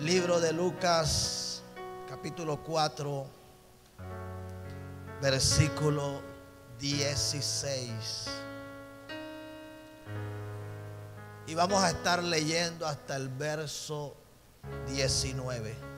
Libro de Lucas, capítulo 4, versículo 16. Y vamos a estar leyendo hasta el verso 19.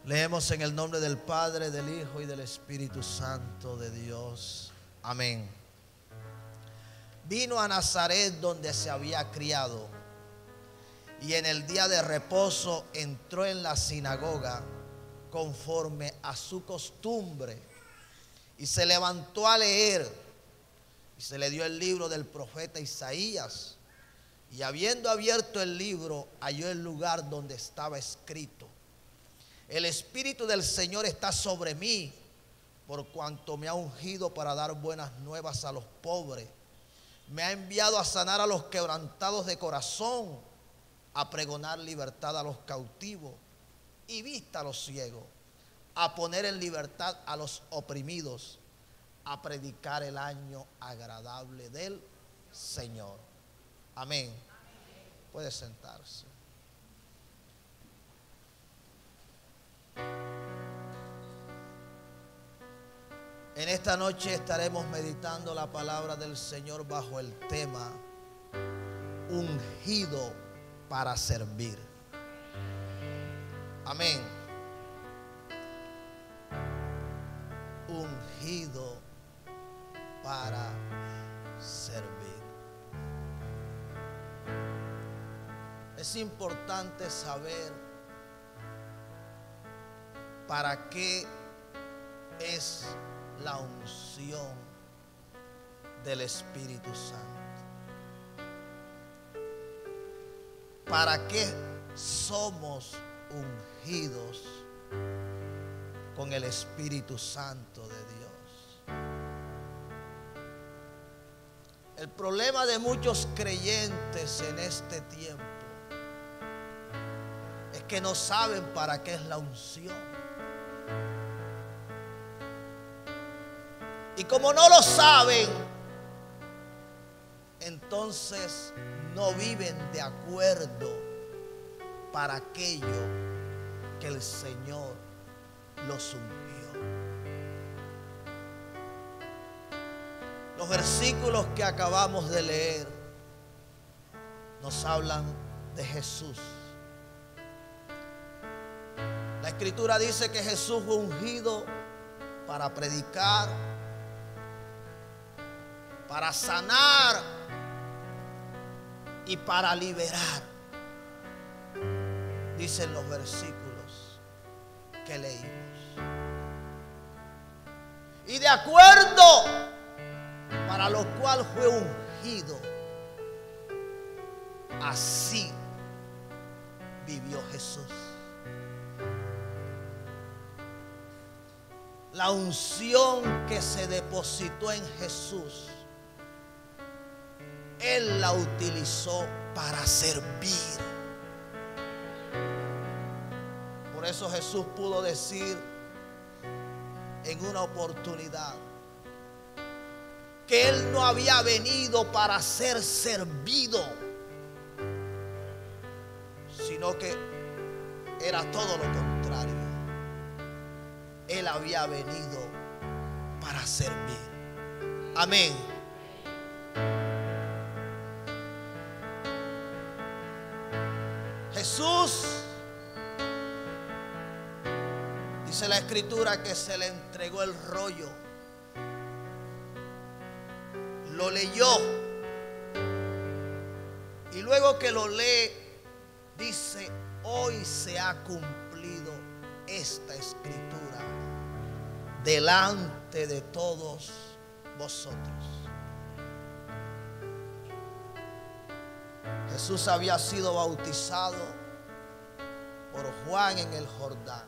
Leemos en el nombre del Padre, del Hijo y del Espíritu Santo de Dios. Amén. Vino a Nazaret, donde se había criado, y en el día de reposo entró en la sinagoga conforme a su costumbre, y se levantó a leer, y se le dio el libro del profeta Isaías, y habiendo abierto el libro, halló el lugar donde estaba escrito: el Espíritu del Señor está sobre mí, por cuanto me ha ungido para dar buenas nuevas a los pobres. Me ha enviado a sanar a los quebrantados de corazón, a pregonar libertad a los cautivos y vista a los ciegos, a poner en libertad a los oprimidos, a predicar el año agradable del Señor. Amén. Puede sentarse. En esta noche estaremos meditando la palabra del Señor bajo el tema ungido para servir. Amén. Ungido para servir. Es importante saber para qué es la unción del Espíritu Santo. ¿Para qué somos ungidos con el Espíritu Santo de Dios? El problema de muchos creyentes en este tiempo es que no saben para qué es la unción. Y como no lo saben, entonces no viven de acuerdo para aquello que el Señor los ungió. Los versículos que acabamos de leer nos hablan de Jesús. La Escritura dice que Jesús fue ungido para predicar, para sanar y para liberar. Dicen los versículos que leímos. Y de acuerdo para lo cual fue ungido, así vivió Jesús. La unción que se depositó en Jesús, Él la utilizó para servir. Por eso Jesús pudo decir en una oportunidad que Él no había venido para ser servido, sino que era todo lo contrario. Él había venido para servir. Amén. Jesús, dice la Escritura, que se le entregó el rollo, lo leyó, y luego que lo lee, dice: hoy se ha cumplido esta Escritura delante de todos vosotros. Jesús había sido bautizado por Juan en el Jordán.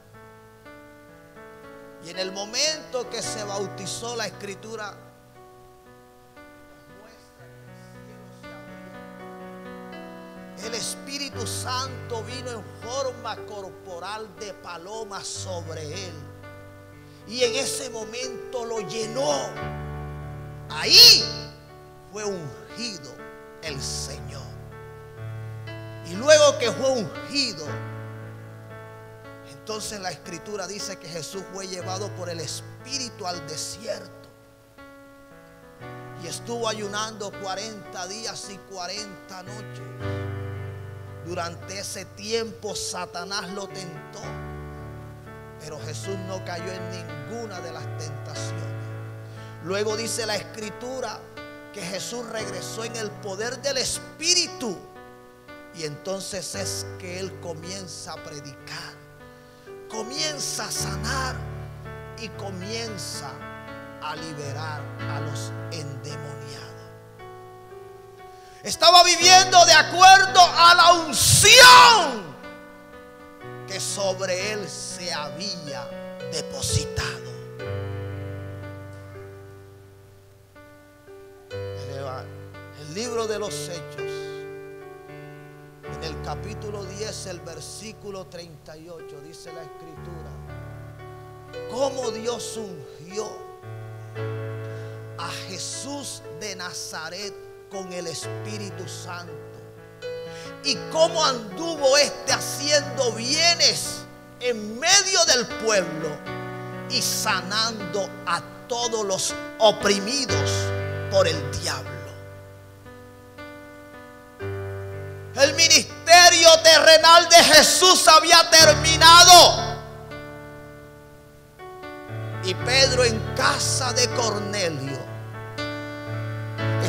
Y en el momento que se bautizó, la Escritura muestra que el cielo se abrió. El Espíritu Espíritu Santo vino en forma corporal de paloma sobre él. Y en ese momento lo llenó. Ahí fue ungido el Señor. Y luego que fue ungido, entonces la Escritura dice que Jesús fue llevado por el Espíritu al desierto. Y estuvo ayunando 40 días y 40 noches. Durante ese tiempo Satanás lo tentó, pero Jesús no cayó en ninguna de las tentaciones. Luego dice la Escritura que Jesús regresó en el poder del Espíritu. Y entonces es que Él comienza a predicar, comienza a sanar y comienza a liberar a los endemoniados. Estaba viviendo de acuerdo a la unción que sobre él se había depositado. El libro de los Hechos, en el capítulo 10, el versículo 38, dice la Escritura cómo Dios ungió a Jesús de Nazaret con el Espíritu Santo, y cómo anduvo haciendo bienes en medio del pueblo y sanando a todos los oprimidos por el diablo. El ministerio terrenal de Jesús había terminado. Y Pedro, en casa de Cornelio,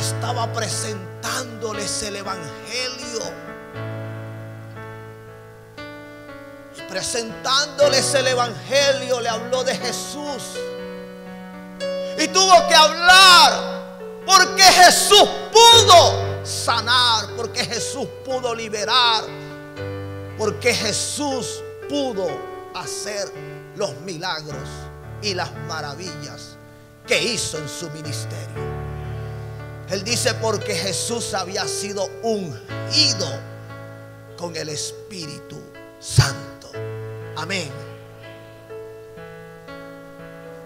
estaba presentándoles el evangelio. Y presentándoles el evangelio le habló de Jesús. Y tuvo que hablar porque Jesús pudo sanar, porque Jesús pudo liberar, porque Jesús pudo hacer los milagros y las maravillas que hizo en su ministerio. Él dice porque Jesús había sido ungido con el Espíritu Santo. Amén.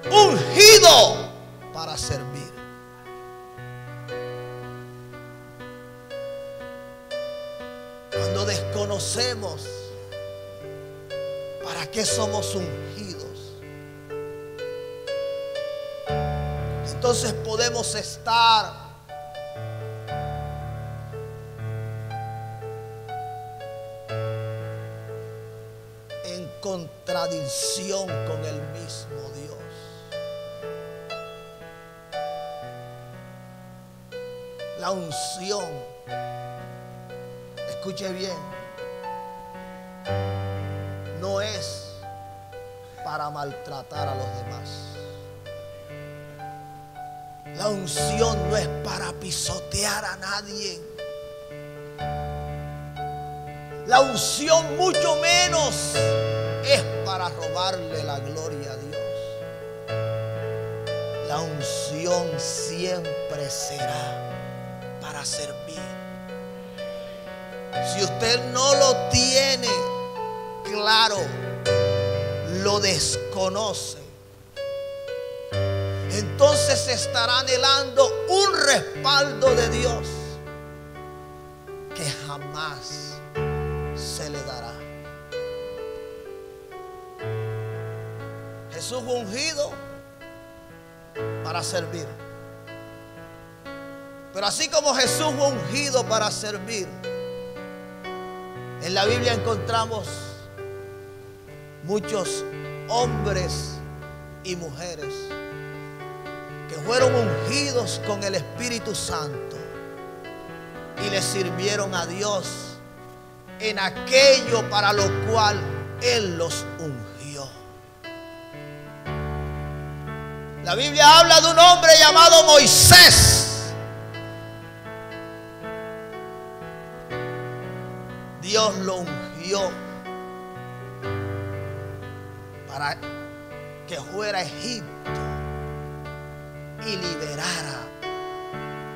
Ungido para servir. Cuando desconocemos para qué somos ungidos, entonces podemos estar en contradicción con el mismo Dios. La unción, escuche bien, no es para maltratar a los demás. La unción no es para pisotear a nadie. La unción mucho menos es para robarle la gloria a Dios. La unción siempre será para servir. Si usted no lo tiene claro, lo desconoce, entonces estará anhelando un respaldo de Dios que jamás se le dará. Jesús fue ungido para servir. Pero así como Jesús fue ungido para servir, en la Biblia encontramos muchos hombres y mujeres que fueron ungidos con el Espíritu Santo y le sirvieron a Dios en aquello para lo cual Él los ungió. La Biblia habla de un hombre llamado Moisés. Dios lo ungió para que fuera a Egipto y liberara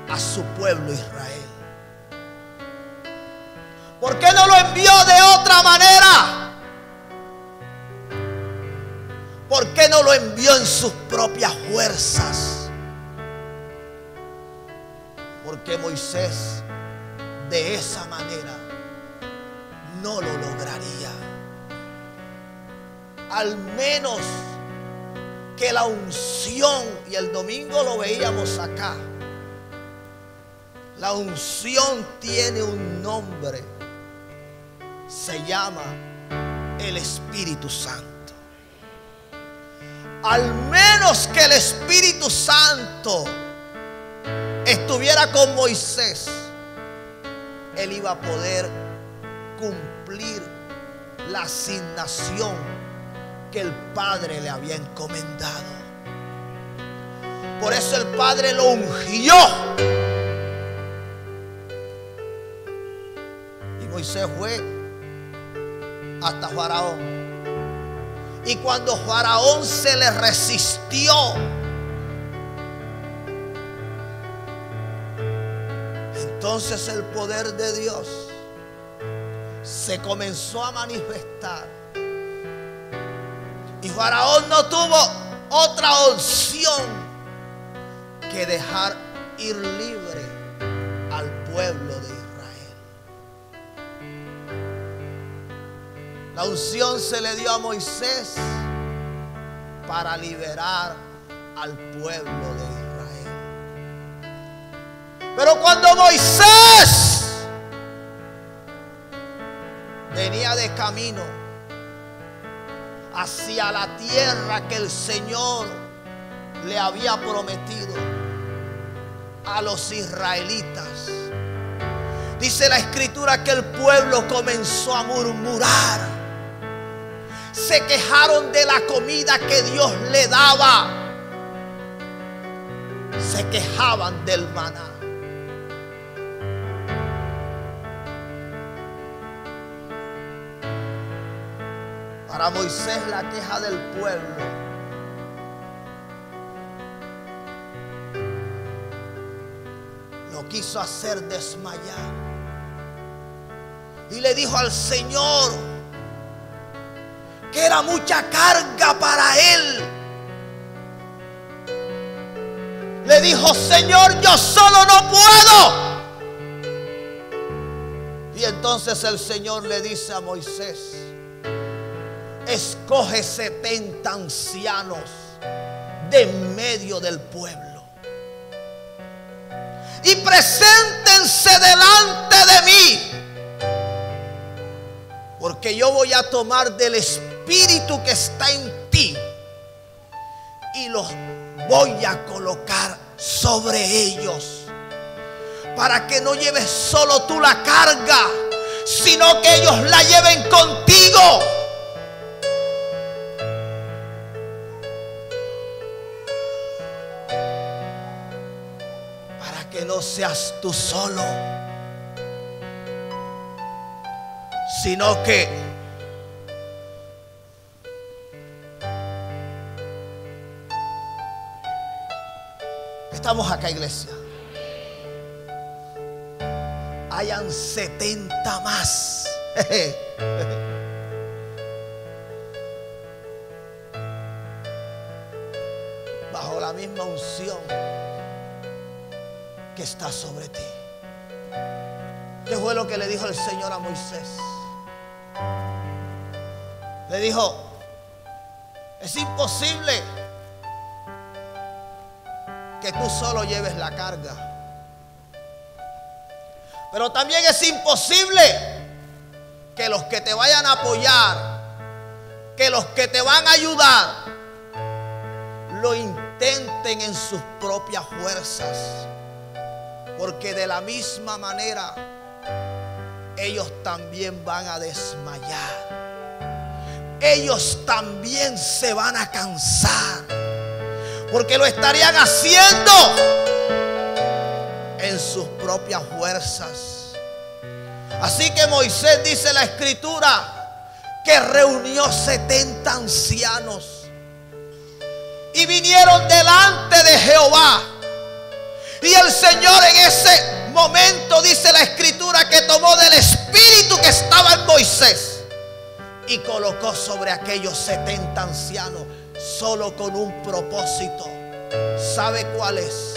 a su pueblo Israel. ¿Por qué no lo envió de otra manera? ¿Por qué no lo envió en sus propias fuerzas? Porque Moisés de esa manera no lo lograría. Al menos que la unción, y el domingo lo veíamos acá, la unción tiene un nombre, se llama el Espíritu Santo. Al menos que el Espíritu Santo estuviera con Moisés, él iba a poder cumplir la asignación que el Padre le había encomendado. Por eso el Padre lo ungió. Y Moisés fue hasta Faraón. Y cuando Faraón se le resistió, entonces el poder de Dios se comenzó a manifestar. Y Faraón no tuvo otra opción que dejar ir libre al pueblo de Israel. La unción se le dio a Moisés para liberar al pueblo de Israel. Pero cuando Moisés venía de camino hacia la tierra que el Señor le había prometido a los israelitas, dice la Escritura que el pueblo comenzó a murmurar. Se quejaron de la comida que Dios le daba. Se quejaban del maná. Para Moisés la queja del pueblo lo quiso hacer desmayar. Y le dijo al Señor que era mucha carga para él. Le dijo: Señor, yo solo no puedo. Y entonces el Señor le dice a Moisés: escoge 70 ancianos de en medio del pueblo y preséntense delante de mí, porque yo voy a tomar del Espíritu que está en ti y los voy a colocar sobre ellos, para que no lleves solo tú la carga, sino que ellos la lleven contigo. Para que no seas tú solo, sino que estamos acá, iglesia, hayan 70 más. Bajo la misma unción que está sobre ti. ¿Qué fue lo que le dijo el Señor a Moisés? Le dijo: es imposible que tú solo lleves la carga, pero también es imposible que los que te vayan a apoyar, que los que te van a ayudar, lo intenten en sus propias fuerzas, porque de la misma manera ellos también van a desmayar. Ellos también se van a cansar, porque lo estarían haciendo en sus propias fuerzas. Así que Moisés, dice la Escritura, que reunió 70 ancianos y vinieron delante de Jehová. Y el Señor en ese momento dice la escritura que tomó del espíritu que estaba en Moisés y colocó sobre aquellos 70 ancianos, solo con un propósito. ¿Sabe cuál es?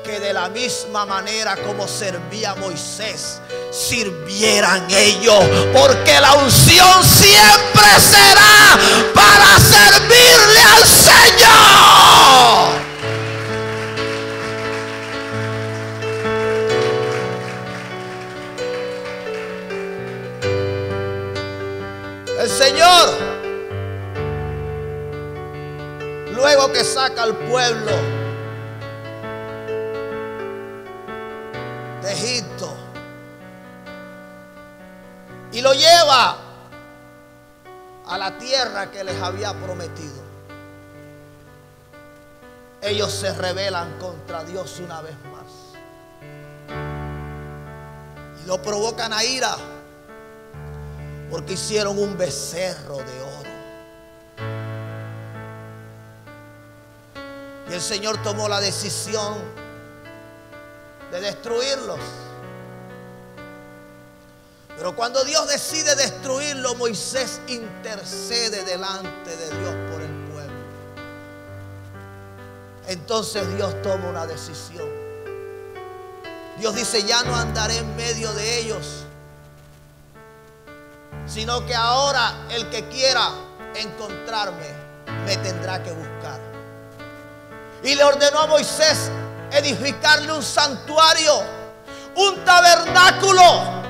Que de la misma manera como servía Moisés, sirvieran ellos, porque la unción siempre será para servirle al Señor. El Señor, luego que saca al pueblo de Egipto y lo lleva a la tierra que les había prometido, ellos se rebelan contra Dios una vez más y lo provocan a ira, porque hicieron un becerro de oro. Y el Señor tomó la decisión de destruirlos. Pero cuando Dios decide destruirlo, Moisés intercede delante de Dios por el pueblo. Entonces Dios toma una decisión. Dios dice: ya no andaré en medio de ellos, sino que ahora el que quiera encontrarme me tendrá que buscar. Y le ordenó a Moisés edificarle un santuario, un tabernáculo,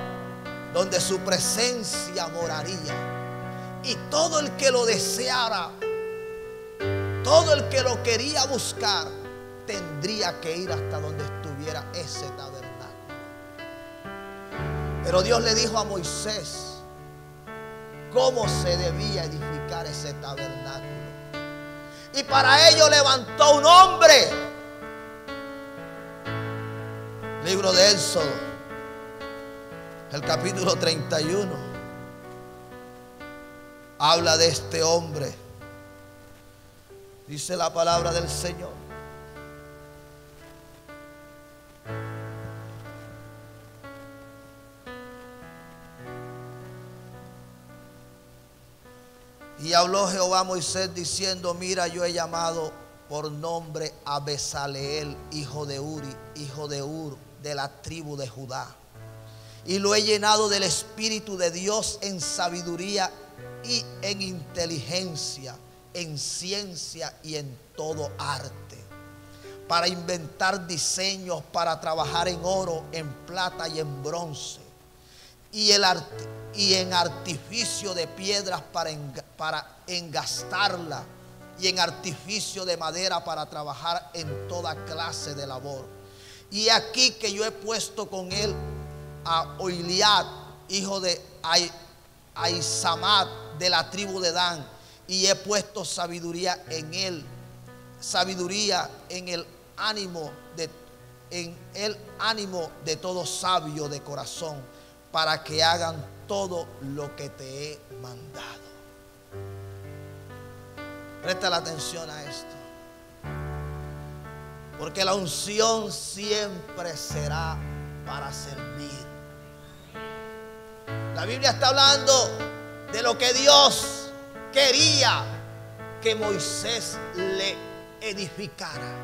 donde su presencia moraría. Y todo el que lo deseara, todo el que lo quería buscar, tendría que ir hasta donde estuviera ese tabernáculo. Pero Dios le dijo a Moisés cómo se debía edificar ese tabernáculo. Y para ello levantó un hombre. Libro de Éxodo, el capítulo 31, habla de este hombre. Dice la palabra del Señor: y habló Jehová a Moisés diciendo: mira, yo he llamado por nombre a Bezaleel, hijo de Uri, hijo de Ur, de la tribu de Judá. Y lo he llenado del Espíritu de Dios en sabiduría y en inteligencia, en ciencia y en todo arte, para inventar diseños, para trabajar en oro, en plata y en bronce, y en artificio de piedras para engastarla, y en artificio de madera para trabajar en toda clase de labor. Y aquí que yo he puesto con él a Oholiab, hijo de Ahisamach, de la tribu de Dan, y he puesto sabiduría en él, sabiduría en el ánimo de todo sabio de corazón, para que hagan todo lo que te he mandado. Presta la atención a esto, porque la unción siempre será para servir. La Biblia está hablando de lo que Dios quería que Moisés le edificara.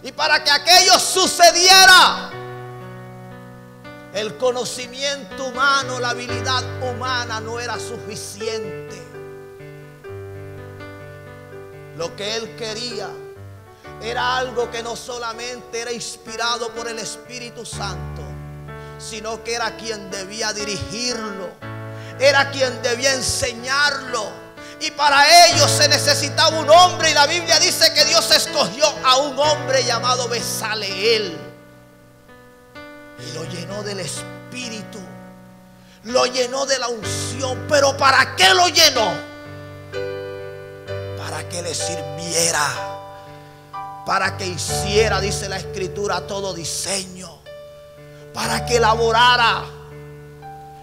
Y para que aquello sucediera, el conocimiento humano, la habilidad humana no era suficiente. Lo que él quería era algo que no solamente era inspirado por el Espíritu Santo, sino que era quien debía dirigirlo, era quien debía enseñarlo. Y para ello se necesitaba un hombre, y la Biblia dice que Dios escogió a un hombre llamado Bezaleel y lo llenó del Espíritu, lo llenó de la unción. ¿Pero para qué lo llenó? Para que le sirviera, para que hiciera, dice la Escritura, todo diseño, para que elaborara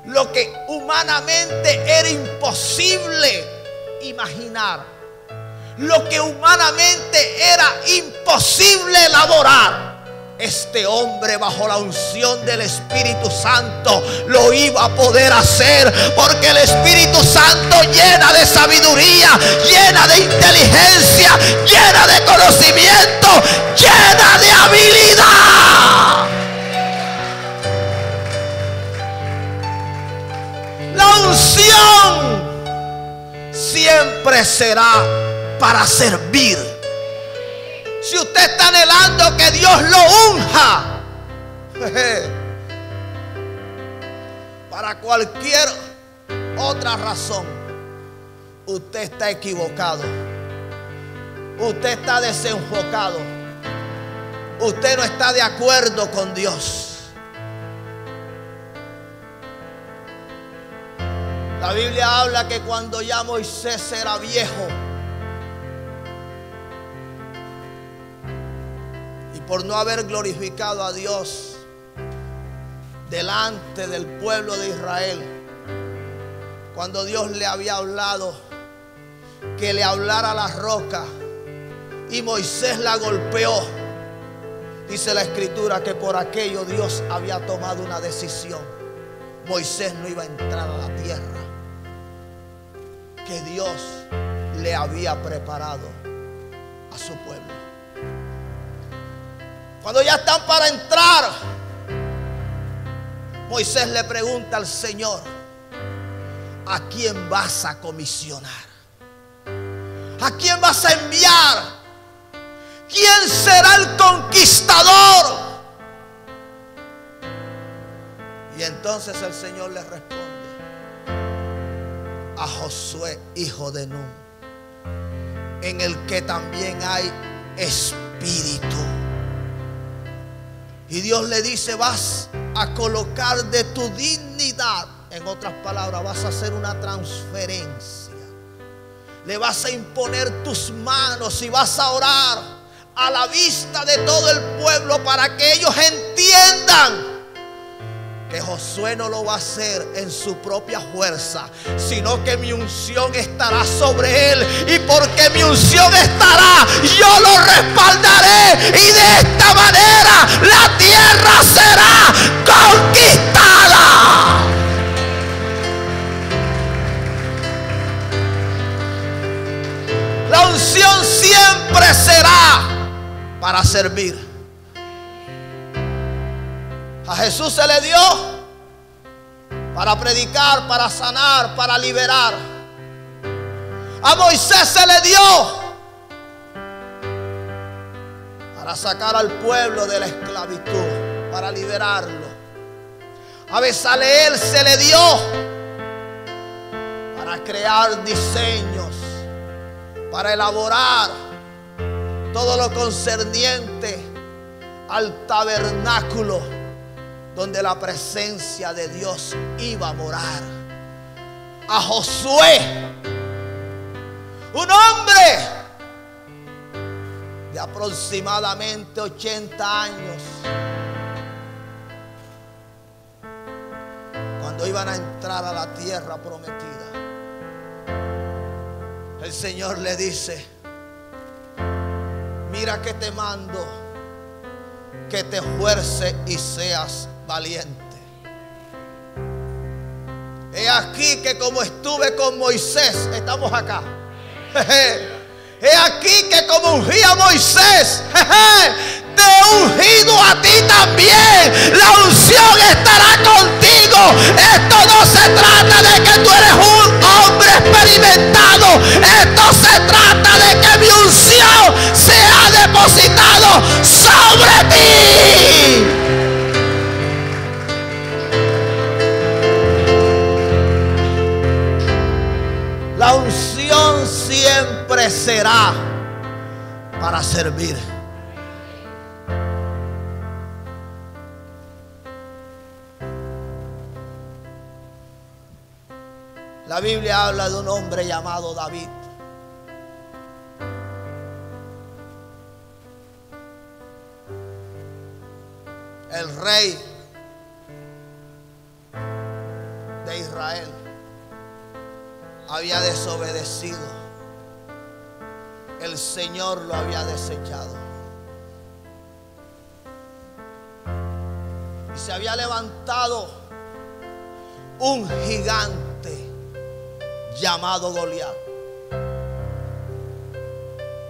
lo que humanamente era imposible imaginar, lo que humanamente era imposible elaborar. este hombre bajo la unción del Espíritu Santo lo iba a poder hacer, porque el Espíritu Santo llena de sabiduría, llena de inteligencia, llena de conocimiento, llena de habilidad. La unción siempre será para servir. Si usted está anhelando que Dios lo unja para cualquier otra razón, usted está equivocado. Usted está desenfocado. Usted no está de acuerdo con Dios. La Biblia habla que cuando ya Moisés era viejo, por no haber glorificado a Dios delante del pueblo de Israel, cuando Dios le había hablado que le hablara a la roca y Moisés la golpeó, dice la Escritura que por aquello Dios había tomado una decisión. Moisés no iba a entrar a la tierra que Dios le había preparado a su pueblo. Cuando ya están para entrar, Moisés le pregunta al Señor: ¿a quién vas a comisionar? ¿A quién vas a enviar? ¿Quién será el conquistador? Y entonces el Señor le responde: a Josué, hijo de Nun, en el que también hay espíritu. Y Dios le dice: vas a colocar de tu dignidad, en otras palabras, vas a hacer una transferencia. Le vas a imponer tus manos y vas a orar a la vista de todo el pueblo para que ellos entiendan que Josué no lo va a hacer en su propia fuerza, sino que mi unción estará sobre él, y porque mi unción estará, yo lo respaldaré, y de esta manera la tierra será conquistada. La unción siempre será para servir. A Jesús se le dio para predicar, para sanar, para liberar. A Moisés se le dio para sacar al pueblo de la esclavitud, para liberarlo. A Bezaleel se le dio para crear diseños, para elaborar todo lo concerniente al tabernáculo donde la presencia de Dios iba a morar. A Josué, un hombre de aproximadamente 80 años, cuando iban a entrar a la tierra prometida, el Señor le dice: mira que te mando que te esfuerces y seas valiente. He aquí que como estuve con Moisés, estamos acá. He aquí que como ungí a Moisés, te he ungido a ti también. La unción estará contigo. Esto no se trata de que tú eres un hombre experimentado. Esto se trata de que mi unción sea depositado sobre ti. La unción siempre será para servir. La Biblia habla de un hombre llamado David. El rey de Israel había desobedecido. El Señor lo había desechado. se había levantado un gigante llamado Goliat,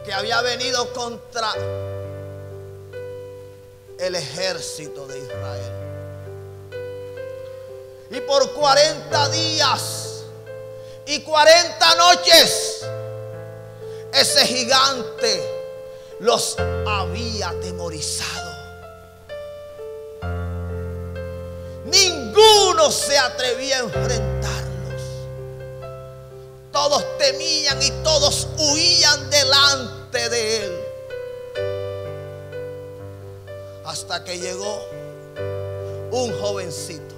que había venido contra el ejército de Israel. Y por 40 días y 40 noches ese gigante los había atemorizado. Ninguno se atrevía a enfrentarlos. Todos temían y todos huían delante de él. Hasta que llegó un jovencito.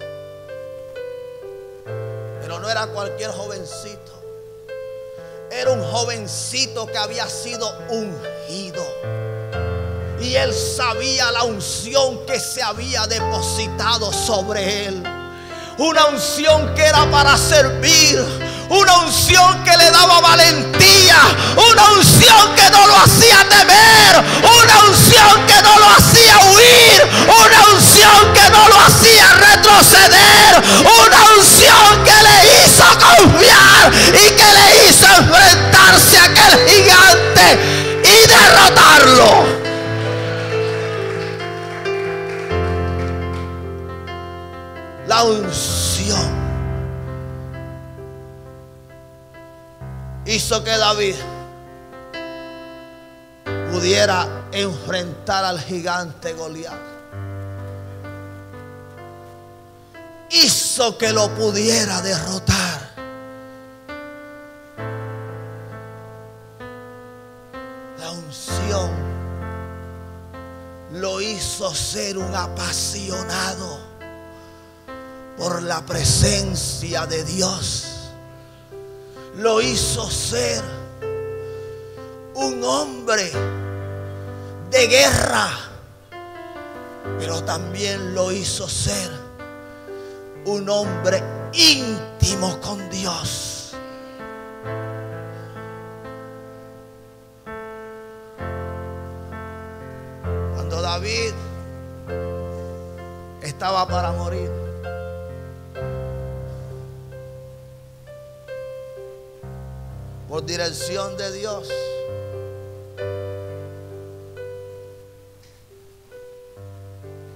Pero no era cualquier jovencito. Era un jovencito que había sido ungido. Y él sabía la unción que se había depositado sobre él. Una unción que era para servir. Una unción que le daba valentía. Una unción que no lo hacía temer. Una unción que no lo hacía huir. Una unción que no lo hacía retroceder. Una unción que le hizo confiar y que le hizo enfrentarse a aquel gigante y derrotarlo. La unción hizo que David pudiera enfrentar al gigante Goliat. Hizo que lo pudiera derrotar. La unción lo hizo ser un apasionado por la presencia de Dios. Lo hizo ser un hombre de guerra, pero también lo hizo ser un hombre íntimo con Dios. Cuando David estaba para morir, por dirección de Dios,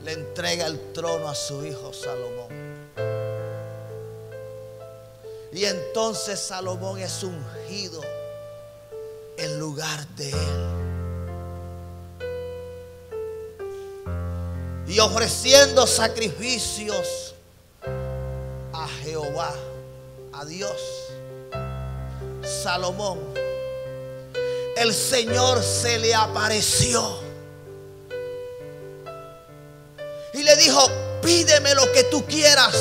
le entrega el trono a su hijo Salomón. Y entonces Salomón es ungido en lugar de él. Y ofreciendo sacrificios a Jehová, a Dios, Salomón, el Señor se le apareció y le dijo: pídeme lo que tú quieras,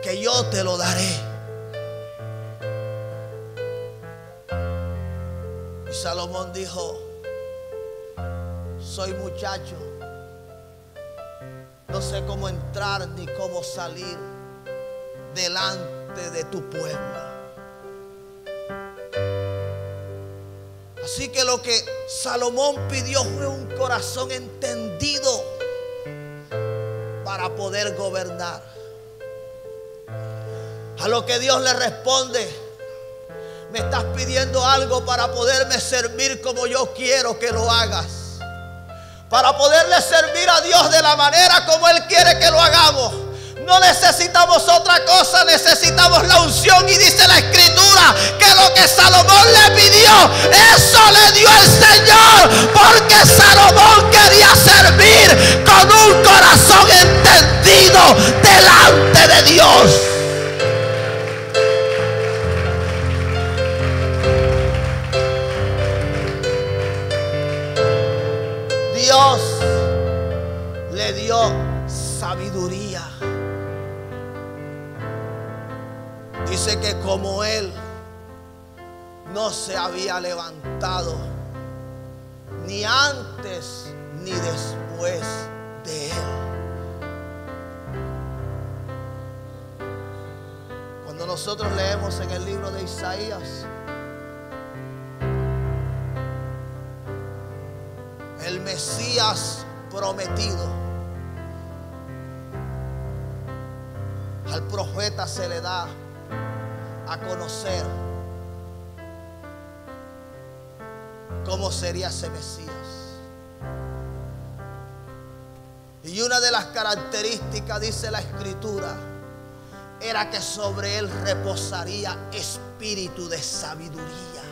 que yo te lo daré. Y Salomón dijo: soy muchacho, no sé cómo entrar ni cómo salir delante de tu pueblo. Así que lo que Salomón pidió fue un corazón entendido para poder gobernar. A lo que Dios le responde: me estás pidiendo algo para poderme servir como yo quiero que lo hagas, para poderle servir a Dios de la manera como Él quiere que lo hagamos. No necesitamos otra cosa, necesitamos la unción. Y dice la Escritura que lo que Salomón le pidió, eso le dio el Señor, porque Salomón quería servir con un corazón entendido delante de Dios. Dios le dio sabiduría. Dice que como él no se había levantado ni antes ni después de él. Cuando nosotros leemos en el libro de Isaías, el Mesías prometido. Al profeta se le da a conocer cómo sería ese Mesías. Y una de las características, dice la Escritura, era que sobre él reposaría espíritu de sabiduría.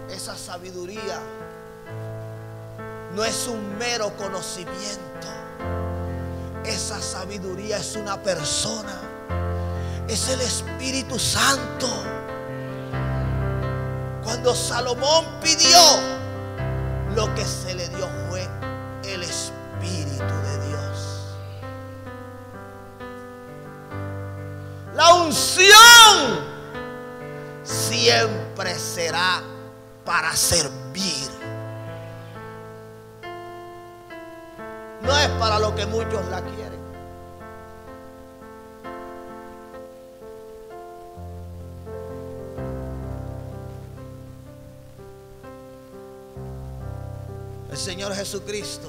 Esa sabiduría no es un mero conocimiento. Esa sabiduría es una persona. Es el Espíritu Santo. Cuando Salomón pidió, lo que se le dio fue el Espíritu de Dios. La unción siempre será para servir. No es para lo que muchos la quieren. El Señor Jesucristo,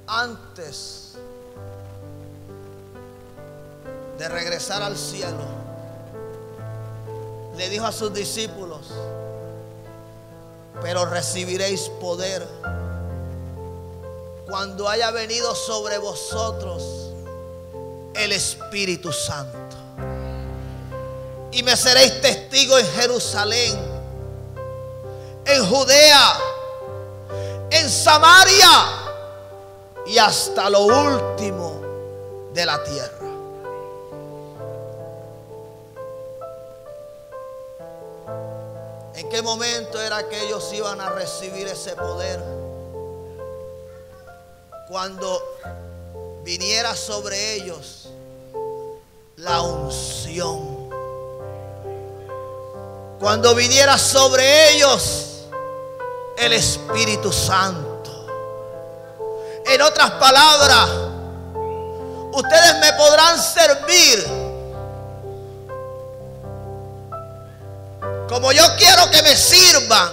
antes de regresar al cielo, le dijo a sus discípulos: pero recibiréis poder cuando haya venido sobre vosotros el Espíritu Santo. Y me seréis testigos en Jerusalén, en Judea, en Samaria y hasta lo último de la tierra. ¿En qué momento era que ellos iban a recibir ese poder? Cuando viniera sobre ellos la unción. Cuando viniera sobre ellos el Espíritu Santo. En otras palabras, ustedes me podrán servir como yo quiero que me sirvan,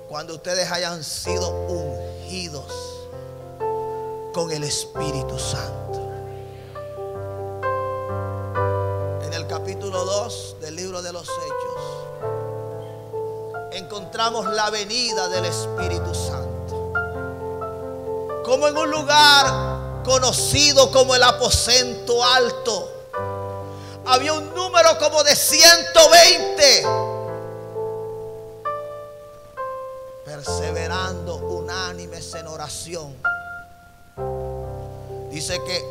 cuando ustedes hayan sido ungidos con el Espíritu Santo. En el capítulo 2 del libro de los Hechos encontramos la venida del Espíritu Santo, como en un lugar conocido como el aposento alto. Había un número como de 120 perseverando unánimes en oración. Dice que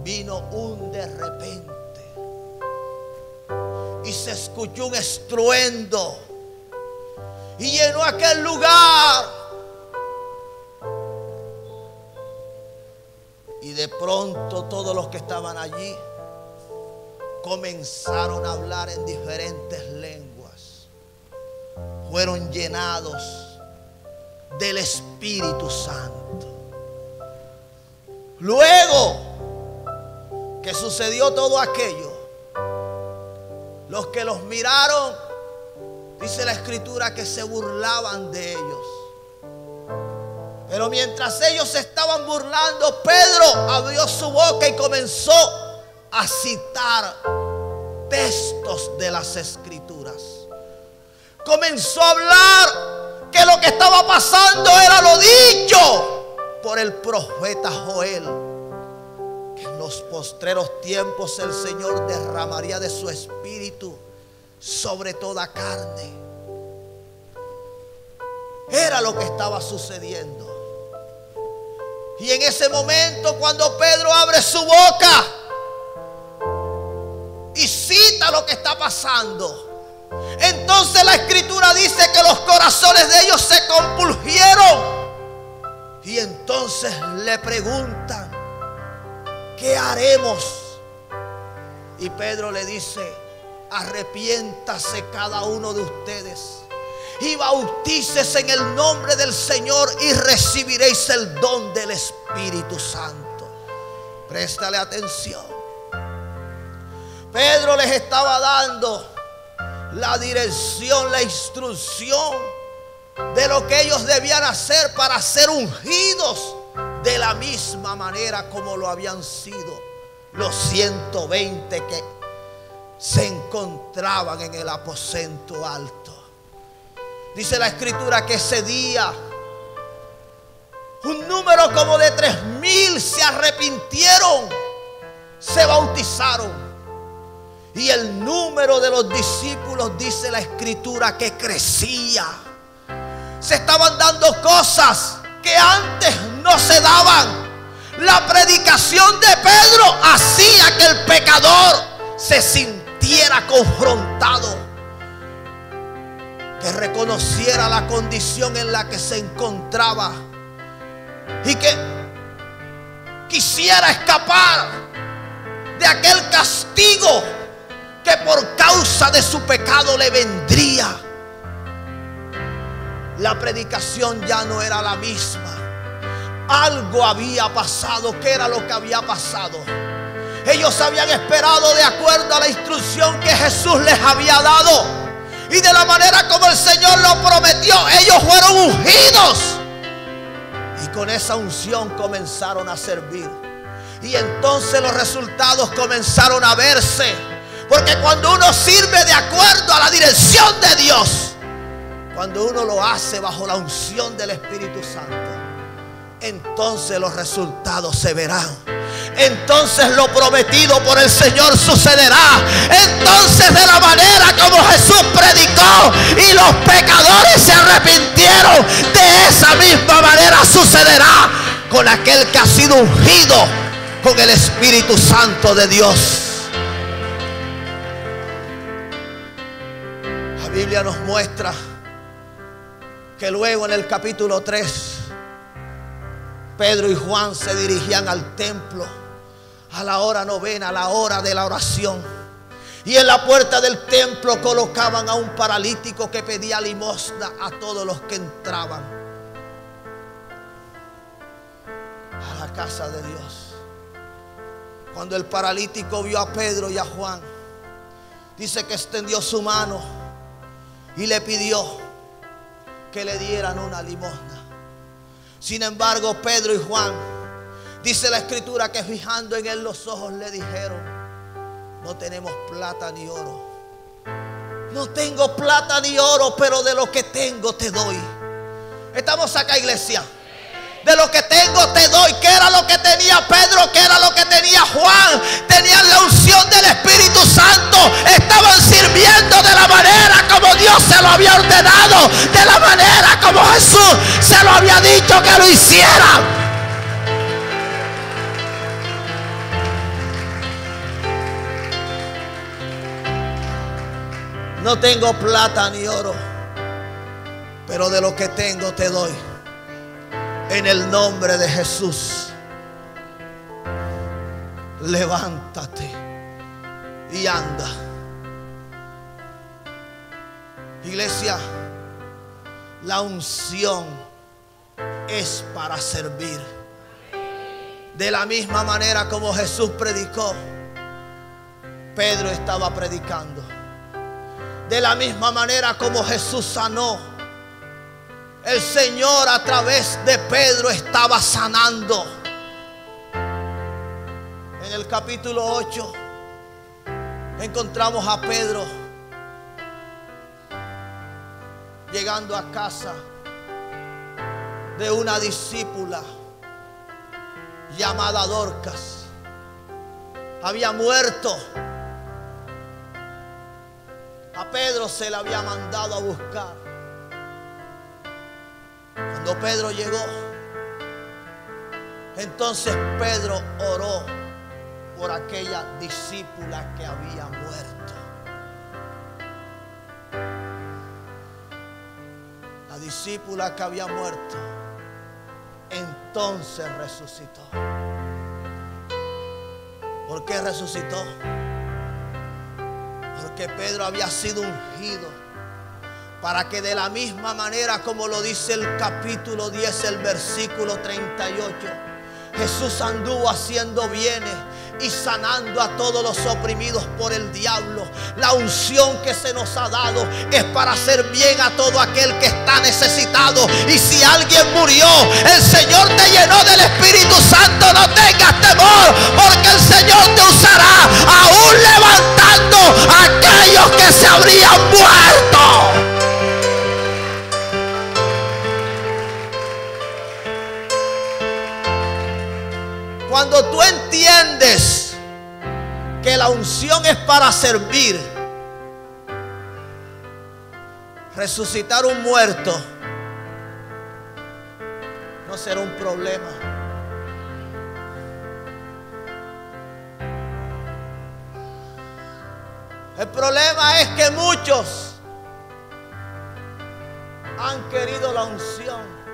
vino un de repente y se escuchó un estruendo y llenó aquel lugar. Y de pronto todos los que estaban allí comenzaron a hablar en diferentes lenguas. Fueron llenados del Espíritu Santo. Luego que sucedió todo aquello, los que los miraron, dice la Escritura, que se burlaban de ellos. Pero mientras ellos se estaban burlando, Pedro abrió su boca y comenzó a citar textos de las Escrituras. Comenzó a hablar que lo que estaba pasando era lo dicho por el profeta Joel, que en los postreros tiempos el Señor derramaría de su espíritu sobre toda carne. Era lo que estaba sucediendo. Y en ese momento, cuando Pedro abre su boca y cita lo que está pasando, entonces la Escritura dice que los corazones de ellos se compungieron. Y entonces le preguntan: ¿qué haremos? Y Pedro le dice: arrepiéntase cada uno de ustedes y bautícese en el nombre del Señor y recibiréis el don del Espíritu Santo. Préstale atención. Pedro les estaba dando la dirección, la instrucción de lo que ellos debían hacer para ser ungidos de la misma manera como lo habían sido los 120 que se encontraban en el aposento alto. Dice la escritura que ese día un número como de 3,000 se arrepintieron, se bautizaron. Y el número de los discípulos, dice la escritura, que crecía. Se estaban dando cosas que antes no se daban. La predicación de Pedro hacía que el pecador se sintiera confrontado, que reconociera la condición en la que se encontraba y que quisiera escapar de aquel castigo que por causa de su pecado le vendría. La predicación ya no era la misma. Algo había pasado. ¿Qué era lo que había pasado? Ellos habían esperado de acuerdo a la instrucción que Jesús les había dado, y de la manera como el Señor lo prometió, ellos fueron ungidos. Y con esa unción comenzaron a servir. Y entonces los resultados comenzaron a verse. Porque cuando uno sirve de acuerdo a la dirección de Dios, cuando uno lo hace bajo la unción del Espíritu Santo, entonces los resultados se verán. Entonces lo prometido por el Señor sucederá. Entonces, de la manera como Jesús predicó y los pecadores se arrepintieron, de esa misma manera sucederá con aquel que ha sido ungido con el Espíritu Santo de Dios. La Biblia nos muestra que luego en el capítulo 3, Pedro y Juan se dirigían al templo a la hora novena, a la hora de la oración. Y en la puerta del templo colocaban a un paralítico que pedía limosna a todos los que entraban a la casa de Dios. Cuando el paralítico vio a Pedro y a Juan, dice que extendió su mano y le pidió que le dieran una limosna. Sin embargo, Pedro y Juan, dice la escritura, que fijando en él los ojos le dijeron: no tenemos plata ni oro. No tengo plata ni oro, pero de lo que tengo te doy. Estamos acá, iglesia. De lo que tengo te doy. ¿Qué era lo que tenía Pedro? ¿Qué era lo que tenía Juan? Tenían la unción del Espíritu Santo. Estaban sirviendo de la manera como Dios se lo había ordenado, de la manera como Jesús se lo había dicho que lo hiciera. No tengo plata ni oro, pero de lo que tengo te doy. En el nombre de Jesús, levántate y anda. Iglesia, la unción es para servir. De la misma manera como Jesús predicó, Pedro estaba predicando. De la misma manera como Jesús sanó, el Señor a través de Pedro estaba sanando. En el capítulo 8 encontramos a Pedro llegando a casa de una discípula llamada Dorcas. Había muerto. A Pedro se le había mandado a buscar. Cuando Pedro llegó, entonces Pedro oró por aquella discípula que había muerto. La discípula que había muerto, entonces resucitó. ¿Por qué resucitó? Porque Pedro había sido ungido para que de la misma manera como lo dice el capítulo 10, el versículo 38, Jesús anduvo haciendo bienes y sanando a todos los oprimidos por el diablo. La unción que se nos ha dado es para hacer bien a todo aquel que está necesitado. Y si alguien murió, el Señor te llenó del Espíritu Santo, no tengas temor, porque el Señor te usará aún levantando a aquellos que se habrían muerto. Cuando tú entiendes que la unción es para servir, resucitar un muerto no será un problema. El problema es que muchos han querido la unción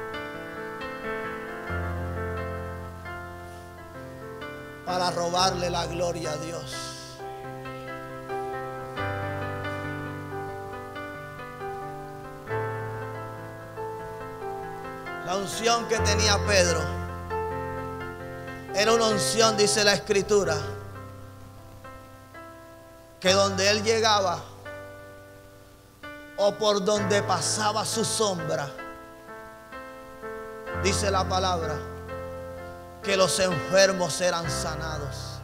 para robarle la gloria a Dios. La unción que tenía Pedro era una unción, dice la Escritura, que donde él llegaba o por donde pasaba su sombra, dice la palabra, que los enfermos eran sanados,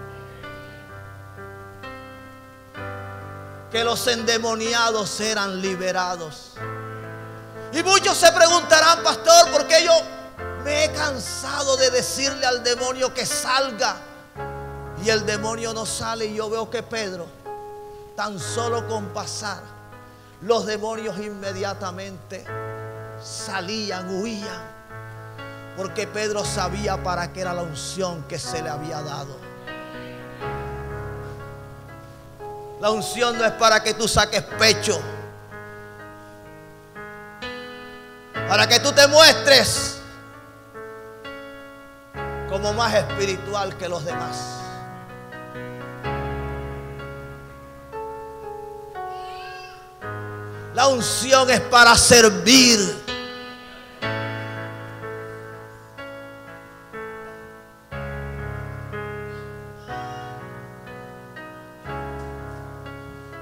que los endemoniados eran liberados. Y muchos se preguntarán: pastor, ¿por qué yo me he cansado de decirle al demonio que salga y el demonio no sale? Y yo veo que Pedro, tan solo con pasar, los demonios inmediatamente salían, huían. Porque Pedro sabía para qué era la unción que se le había dado. La unción no es para que tú saques pecho, para que tú te muestres como más espiritual que los demás. La unción es para servir.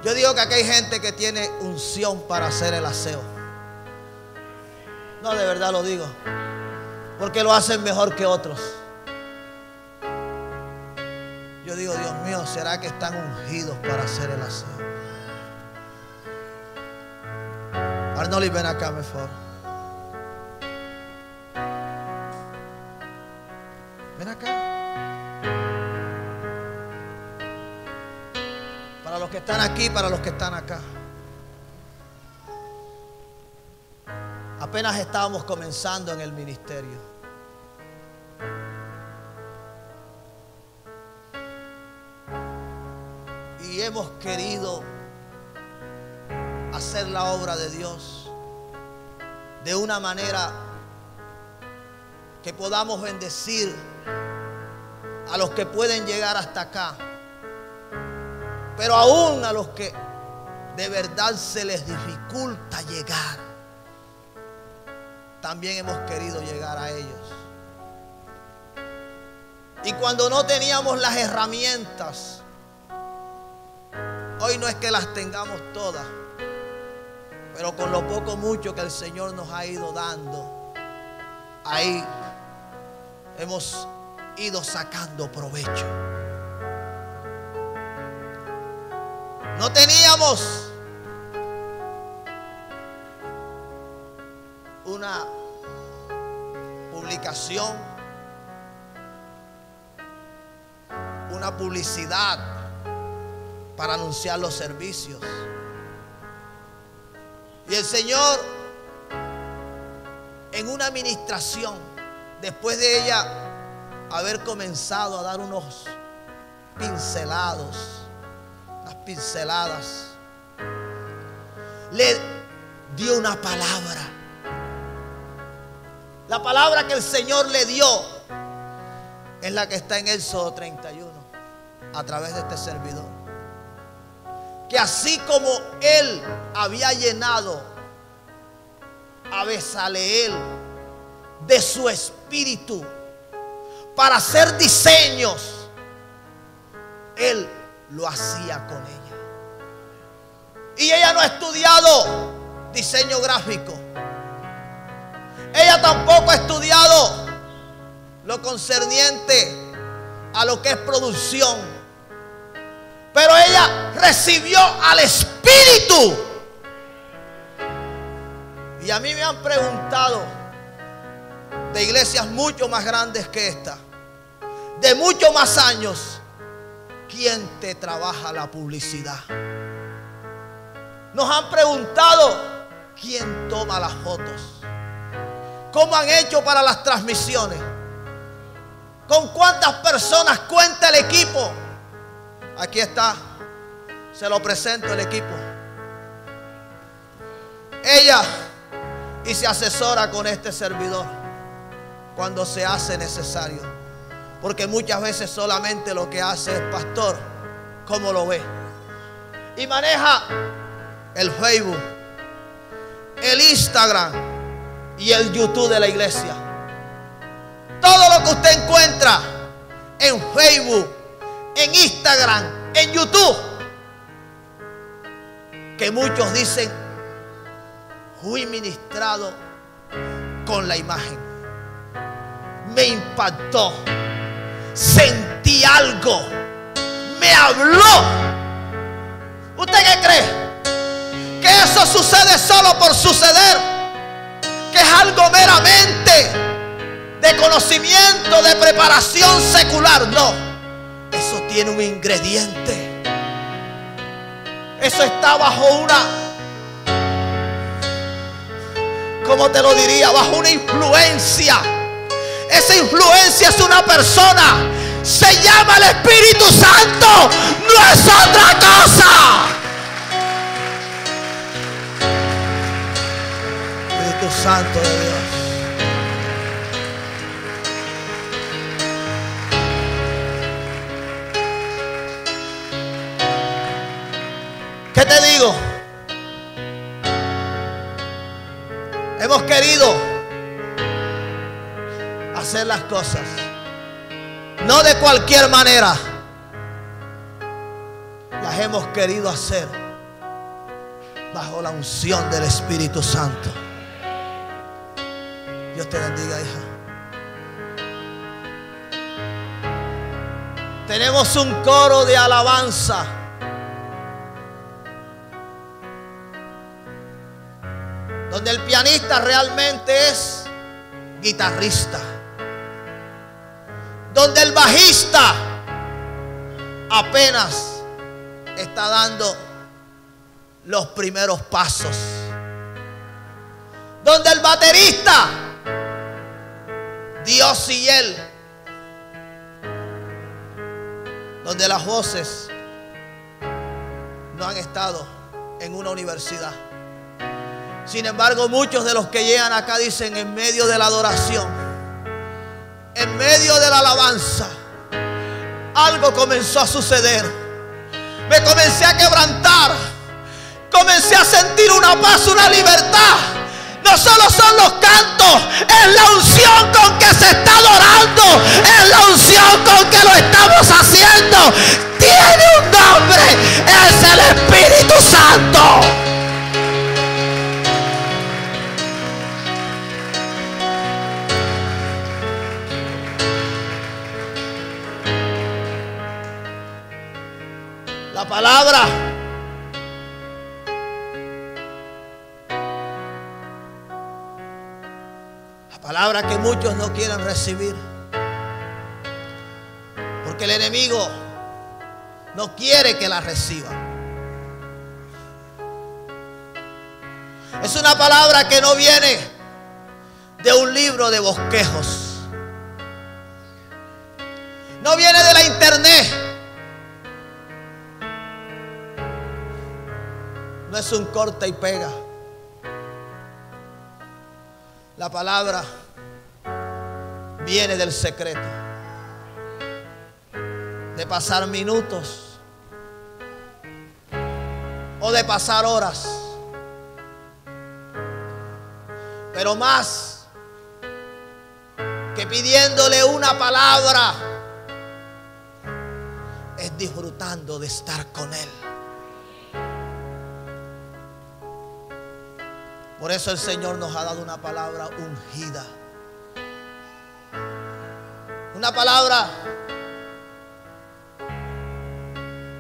Yo digo que aquí hay gente que tiene unción para hacer el aseo. No, de verdad lo digo. Porque lo hacen mejor que otros. Yo digo: Dios mío, ¿será que están ungidos para hacer el aseo? Arnoldi, ven acá, por favor. Ven acá. Para los que están aquí, para los que están acá. Apenas estábamos comenzando en el ministerio. Y hemos querido hacer la obra de Dios de una manera que podamos bendecir a los que pueden llegar hasta acá. Pero aún a los que de verdad se les dificulta llegar, también hemos querido llegar a ellos. Y cuando no teníamos las herramientas, hoy no es que las tengamos todas, pero con lo poco mucho que el Señor nos ha ido dando, ahí hemos ido sacando provecho. No teníamos una publicación, una publicidad para anunciar los servicios. Y el Señor, en una administración, después de ella haber comenzado a dar unas pinceladas, le dio una palabra. La palabra que el Señor le dio es la que está en Éxodo 31 a través de este servidor. Que así como Él había llenado a Bezaleel de su espíritu para hacer diseños Él lo hacía con ella. Y ella no ha estudiado diseño gráfico. Ella tampoco ha estudiado lo concerniente a lo que es producción. Pero ella recibió al Espíritu. Y a mí me han preguntado de iglesias mucho más grandes que esta, de mucho más años, ¿quién te trabaja la publicidad? Nos han preguntado quién toma las fotos, cómo han hecho para las transmisiones, con cuántas personas cuenta el equipo. Aquí está, se lo presento el equipo. Ella y se asesora con este servidor cuando se hace necesario, porque muchas veces solamente lo que hace es pastor, ¿cómo lo ve? Y maneja el Facebook, el Instagram y el YouTube de la iglesia. Todo lo que usted encuentra en Facebook, en Instagram, en YouTube, que muchos dicen: fui ministrado con la imagen, me impactó, sentí algo, me habló. ¿Usted qué cree? ¿Que eso sucede solo por suceder? ¿Que es algo meramente de conocimiento, de preparación secular? No, eso tiene un ingrediente. Eso está bajo una, ¿cómo te lo diría? Bajo una influencia. Esa influencia es una persona. Se llama el Espíritu Santo. No es otra cosa. Espíritu Santo de Dios. ¿Qué te digo? Hemos querido hacer las cosas no de cualquier manera. Las hemos querido hacer bajo la unción del Espíritu Santo. Dios te bendiga, hija. Tenemos un coro de alabanza. Donde el pianista realmente es guitarrista. Donde el bajista apenas está dando los primeros pasos. Donde el baterista, Dios y él. Donde las voces no han estado en una universidad. Sin embargo, muchos de los que llegan acá dicen: en medio de la adoración, en medio de la alabanza, algo comenzó a suceder. Me comencé a quebrantar. Comencé a sentir una paz, una libertad. No solo son los cantos, es la unción con que se está adorando, es la unción con que lo estamos haciendo. Tiene un nombre, es el Espíritu Santo. La palabra que muchos no quieren recibir, porque el enemigo no quiere que la reciban. Es una palabra que no viene de un libro de bosquejos, no viene de la internet. No es un corta y pega. La palabra viene del secreto, de pasar minutos o de pasar horas, pero más que pidiéndole una palabra, es disfrutando de estar con Él. Por eso el Señor nos ha dado una palabra ungida. Una palabra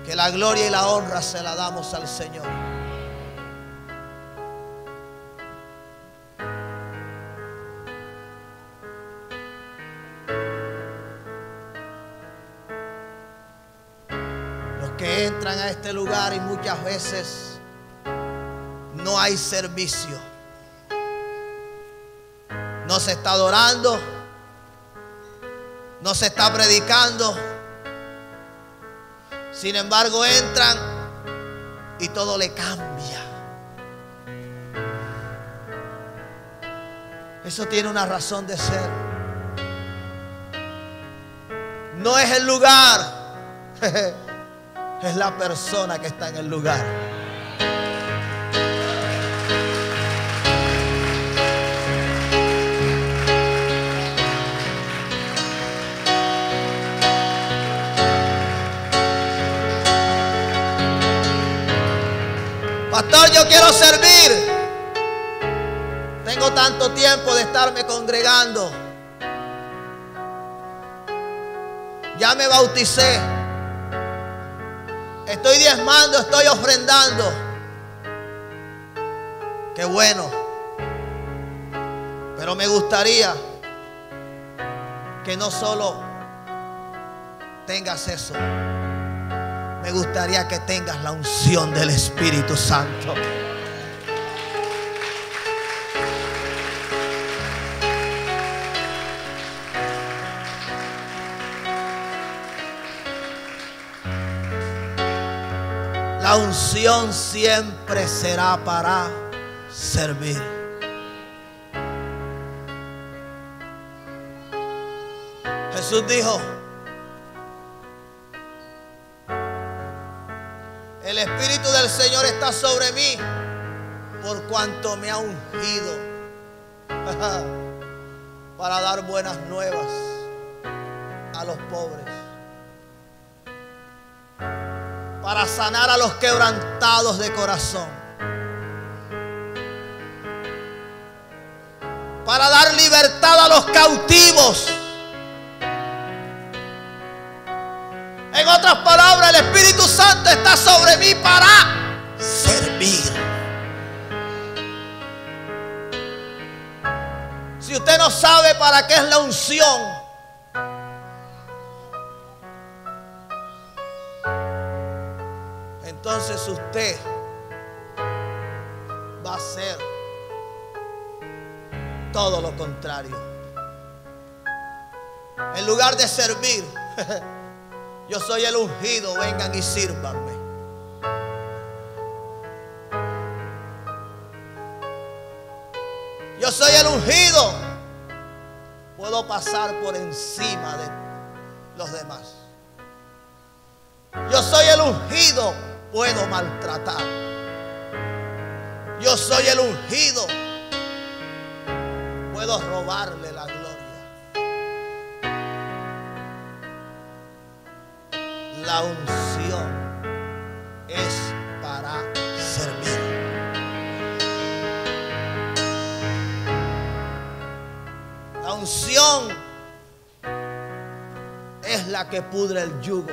que la gloria y la honra se la damos al Señor. Los que entran a este lugar y muchas veces no hay servicio. No se está adorando. No se está predicando. Sin embargo, entran y todo le cambia. Eso tiene una razón de ser. No es el lugar, es la persona que está en el lugar. Pastor, yo quiero servir. Tengo tanto tiempo de estarme congregando. Ya me bauticé. Estoy diezmando, estoy ofrendando. Qué bueno. Pero me gustaría que no solo tengas eso. Me gustaría que tengas la unción del Espíritu Santo. La unción siempre será para servir. Jesús dijo: el Espíritu del Señor está sobre mí, por cuanto me ha ungido para dar buenas nuevas a los pobres, para sanar a los quebrantados de corazón, para dar libertad a los cautivos. En otras palabras, el Espíritu Santo está sobre mí para servir. Si usted no sabe para qué es la unción, entonces usted va a hacer todo lo contrario. En lugar de servir, yo soy el ungido, vengan y sírvanme. Yo soy el ungido, puedo pasar por encima de los demás. Yo soy el ungido, puedo maltratar. Yo soy el ungido, puedo robarle la gloria. La unción es para servir. La unción es la que pudre el yugo.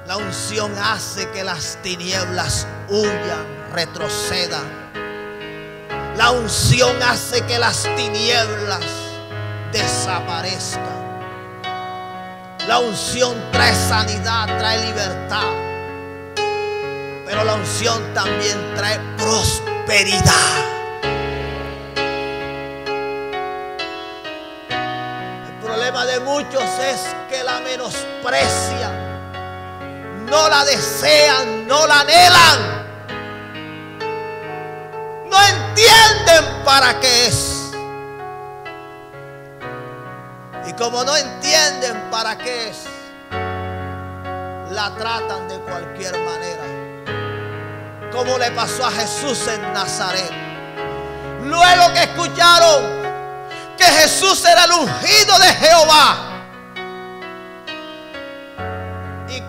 La unción hace que las tinieblas huyan, retrocedan. La unción hace que las tinieblas desaparezcan. La unción trae sanidad, trae libertad. Pero la unción también trae prosperidad. El problema de muchos es que la menosprecian, no la desean, no la anhelan. No entienden para qué es. Y como no entienden para qué es, la tratan de cualquier manera, como le pasó a Jesús en Nazaret. Luego que escucharon que Jesús era el ungido de Jehová,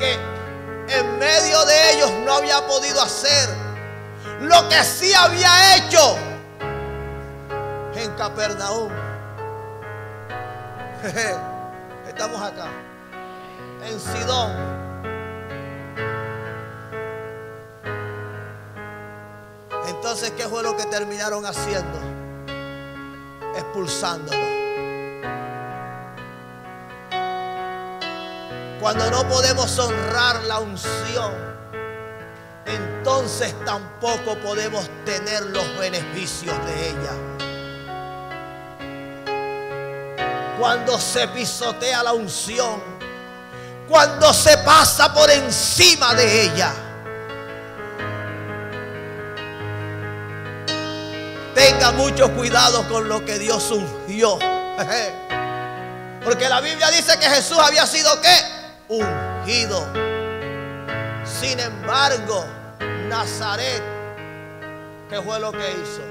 porque en medio de ellos no había podido hacer lo que sí había hecho en Capernaum. Estamos acá, en Sidón. Entonces, ¿qué fue lo que terminaron haciendo? Expulsándolo. Cuando no podemos honrar la unción, entonces tampoco podemos tener los beneficios de ella. Cuando se pisotea la unción, cuando se pasa por encima de ella, tenga mucho cuidado con lo que Dios ungió. Porque la Biblia dice que Jesús había sido ¿qué? Ungido. Sin embargo, Nazaret, ¿qué fue lo que hizo?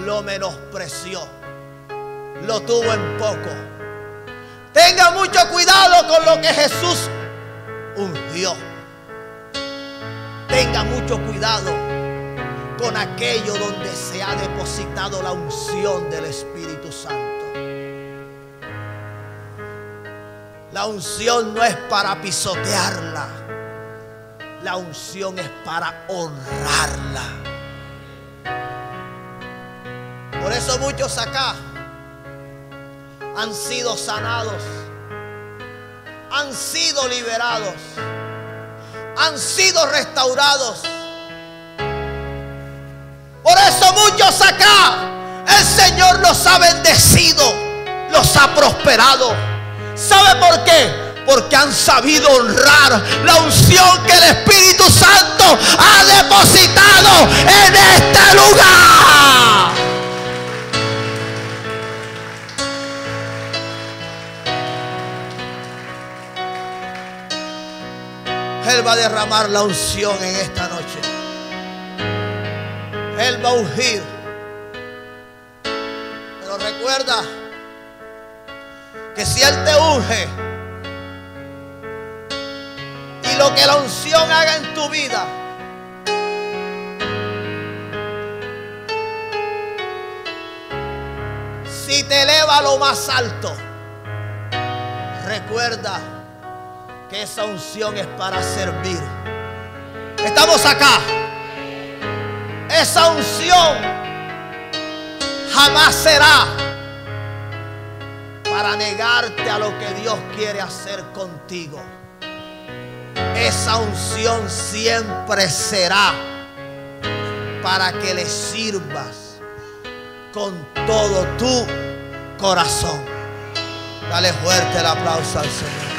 Lo menospreció, lo tuvo en poco. Tenga mucho cuidado con lo que Jesús ungió. Tenga mucho cuidado con aquello donde se ha depositado la unción del Espíritu Santo. La unción no es para pisotearla. La unción es para honrarla. Por eso muchos acá han sido sanados, han sido liberados, han sido restaurados. Por eso muchos acá el Señor los ha bendecido, los ha prosperado. ¿Sabe por qué? Porque han sabido honrar la unción que el Espíritu Santo ha depositado en este lugar. Él va a derramar la unción en esta noche. Él va a ungir. Pero recuerda que si Él te unge y lo que la unción haga en tu vida, si te eleva a lo más alto, recuerda que esa unción es para servir. Estamos acá. Esa unción jamás será para negarte a lo que Dios quiere hacer contigo. Esa unción siempre será para que le sirvas con todo tu corazón. Dale fuerte el aplauso al Señor.